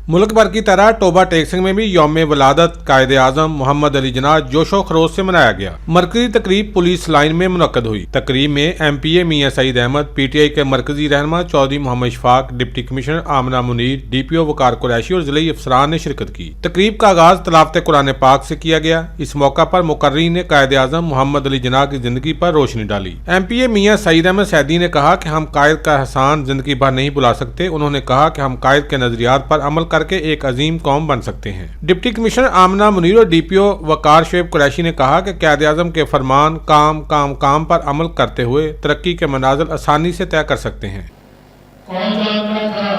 मुल्क भर की तरह टोबा टेक सिंह में भी यौम वलादत कायद आजम मोहम्मद अली जिन्ना जोशो खरोश से मनाया गया। मरकजी तकरीब पुलिस लाइन में मुनक्कद हुई। तकरीब में MPA मियां सईद अहमद, PTI के मरकजी रहनुमा चौधरी मोहम्मद इशफाक, डिप्टी कमिश्नर आमना मुनीर, DPO वकार कुरैशी और जिले अफसरान ने शिरकत की। तकरीब का आगाज तलावत कुरान पाक से किया गया। इस मौका पर मुकर्रीन ने कायद आजम मोहम्मद अली जिन्ना की जिंदगी पर रोशनी डाली। MPA मियां सईद अहमद सैदी ने कहा कि हम कायद का एहसान जिंदगी भर नहीं भुला सकते। उन्होंने कहा कि हम कायद के नजरियात पर अमल करके एक अजीम कौम बन सकते हैं। डिप्टी कमिश्नर आमना मुनीर और DPO वकार शुएब कुरैशी ने कहा कि कायद आजम के फरमान काम पर अमल करते हुए तरक्की के मनाजिल आसानी से तय कर सकते हैं। कौन जानता था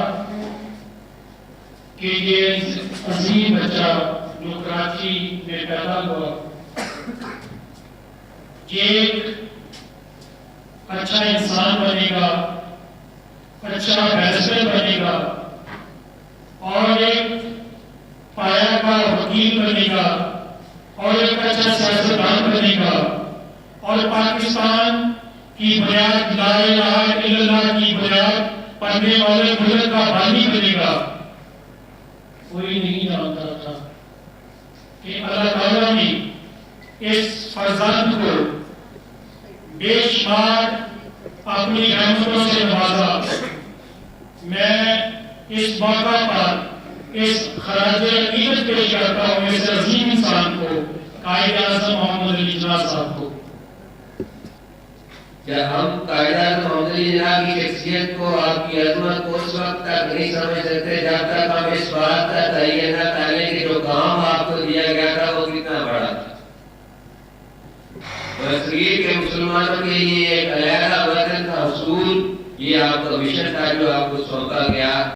कि ये अजीम बच्चा जो कराची में पैदा हुआ ये एक अच्छा इंसान बनेगा, अच्छा बैरिस्टर बनेगा और एक पाया का वकील बनेगा और एक अच्छा सियासतदान बनेगा और पाकिस्तान की बुनियाद ला इलाहा इल्लल्लाह की बुनियाद पढ़ने वाले मुल्क का बानी बनेगा। कोई नहीं जानता था कि अल्लाह ताला ने इस फर्जंद को बेशुमार अपनी रहमतों से नवाजा। मैं इस मौका पर इस खराज अकीदत पेश करता हूँ इस अजीम इंसान को, कायद आज़म मोहम्मद अली जिन्ना साहब को। जब हम कायद आज़म मोहम्मद अली जिन्ना की शख्सियत को, आपकी अजमत को उस वक्त तक नहीं समझ सकते जब तक हम इस बात का तयन न करें कि जो काम आपको दिया गया था वो कितना बड़ा था। बसरीर के मुसलमानों के लिए एक अलग वतन का हुसूल, ये आपका मिशन था जो आपको सौंपा गया।